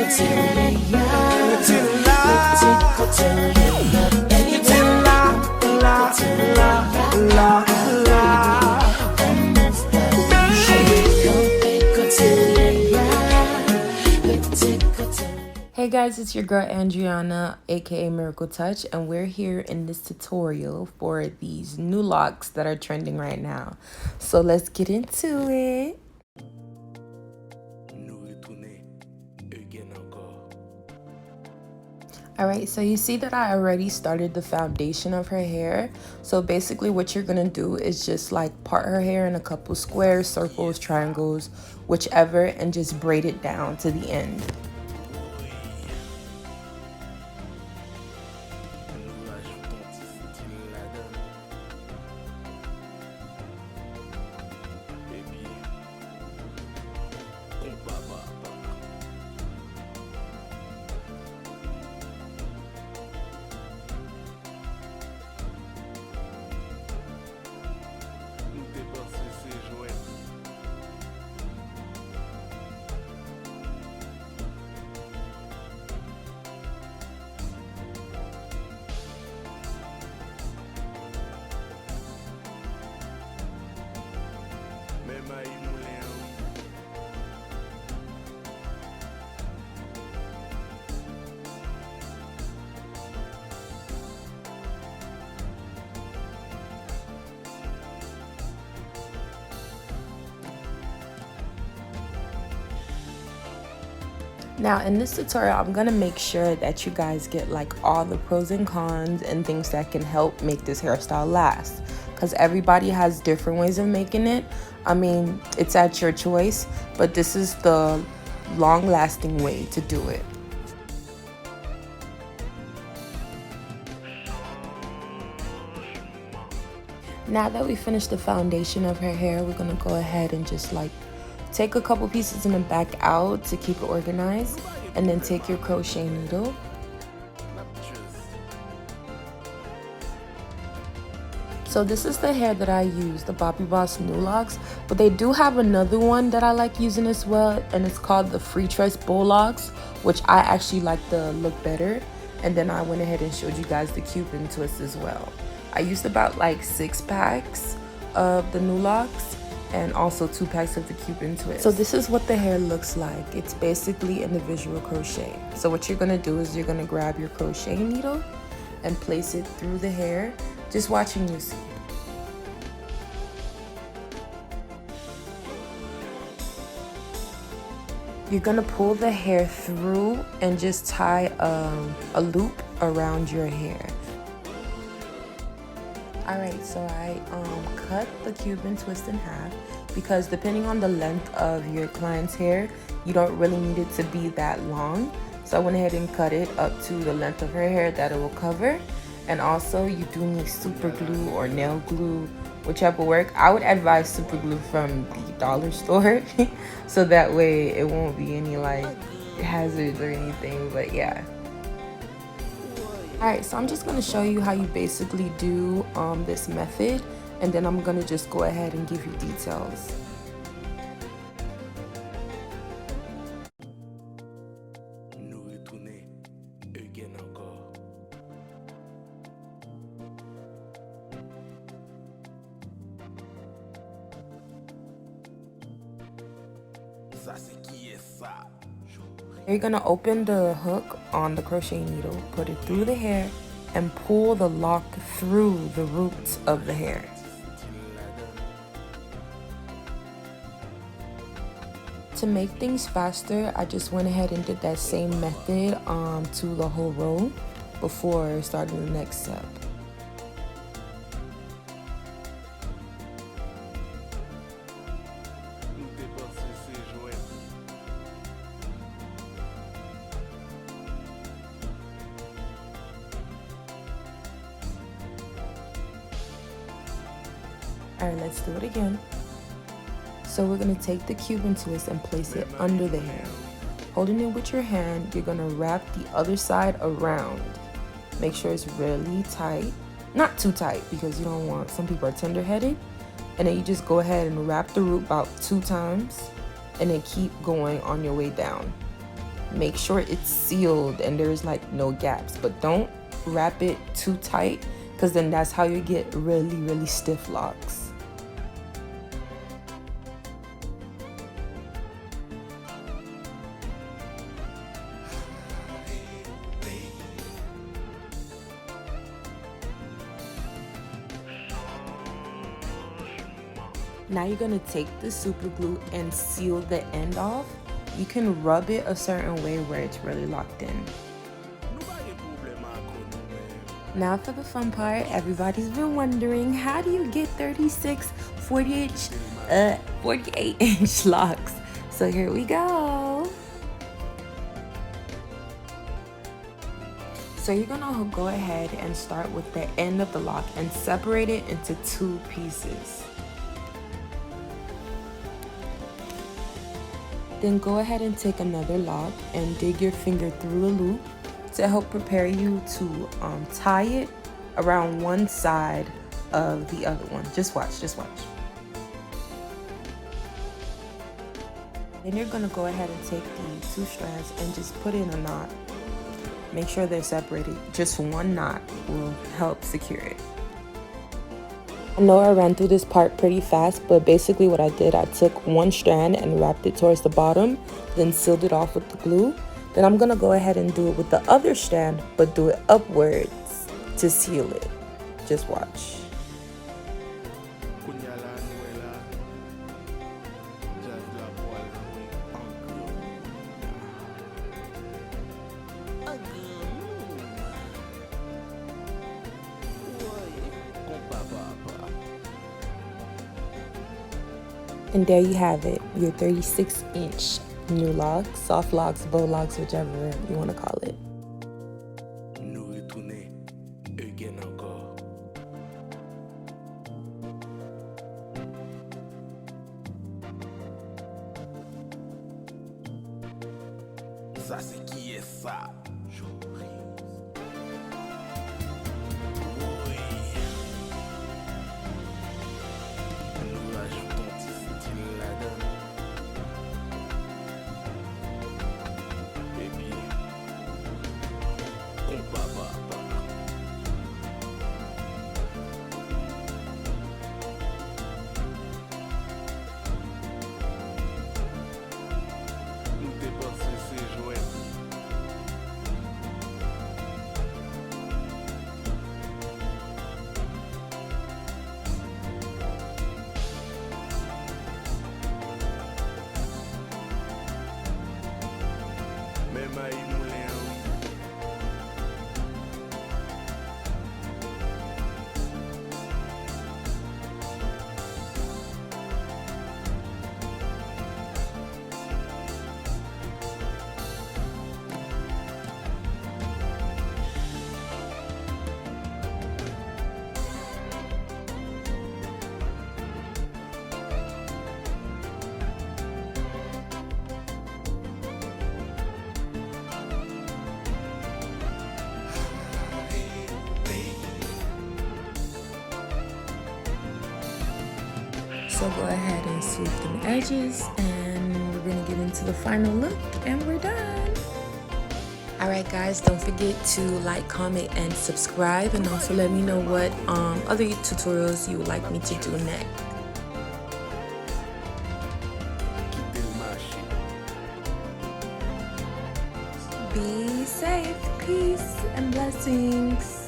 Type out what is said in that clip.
Hey guys, it's your girl Andriana, aka Miracle Touch, and we're here in this tutorial for these new locks that are trending right now. So let's get into it. Alright, so you see that I already started the foundation of her hair. So basically what you're gonna do is just like part her hair in a couple squares, circles, triangles, whichever, and just braid it down to the end. Now in this tutorial, I'm gonna make sure that you guys get like all the pros and cons and things that can help make this hairstyle last, because everybody has different ways of making it. I mean, it's at your choice, but this is the long-lasting way to do it. Now that we finished the foundation of her hair, we're gonna go ahead and just like take a couple pieces in the back out to keep it organized, and then take your crochet needle. So this is the hair that I use, the Bobbi Boss New Locs, but they do have another one that I like using as well, and it's called the Free Choice Bow Locks, which I actually like the look better. And then I went ahead and showed you guys the Cuban Twist as well. I used about like 6 packs of the New Locs and also 2 packs of the Cuban Twist. So this is what the hair looks like. It's basically individual crochet. So what you're gonna do is you're gonna grab your crochet needle and place it through the hair, just watching you see. You're gonna pull the hair through and just tie a loop around your hair. Alright, so I cut the Cuban Twist in half because depending on the length of your client's hair, you don't really need it to be that long. So I went ahead and cut it up to the length of her hair that it will cover. And also you do need super glue or nail glue, whichever work. I would advise super glue from the dollar store so that way it won't be any like hazards or anything, but yeah. Alright, so I'm just going to show you how you basically do this method, and then I'm going to just go ahead and give you details. You're going to open the hook on the crochet needle, put it through the hair, and pull the lock through the roots of the hair. To make things faster, I just went ahead and did that same method to the whole row before starting the next step. Alright, let's do it again. So we're going to take the Cuban Twist and place it under the hair. Holding it with your hand, you're going to wrap the other side around. Make sure it's really tight. Not too tight because you don't want, some people are tender-headed. And then you just go ahead and wrap the root about 2 times and then keep going on your way down. make sure it's sealed and there's like no gaps, but don't wrap it too tight, because then that's how you get really stiff locks. Now you're gonna take the super glue and seal the end off. You can rub it a certain way where it's really locked in. Now for the fun part, everybody's been wondering, how do you get 36, 48 inch locks? So here we go. So you're gonna go ahead and start with the end of the lock and separate it into 2 pieces. Then go ahead and take another lock and dig your finger through the loop to help prepare you to tie it around one side of the other one. Just watch, just watch. Then you're gonna go ahead and take the 2 strands and just put in a knot. Make sure they're separated. Just one knot will help secure it. I know I ran through this part pretty fast, but basically what I did, I took 1 strand and wrapped it towards the bottom, then sealed it off with the glue. Then I'm gonna go ahead and do it with the other strand, but do it upwards to seal it. Just watch. And there you have it, your 36-inch new locks, soft locks, bow locks, whichever you want to call it. Ça c'est qui est ça? So go ahead and sweep them edges, and we're gonna get into the final look, and we're done. Alright guys, don't forget to like, comment, and subscribe, and also let me know what other tutorials you would like me to do next. Be safe, peace, and blessings.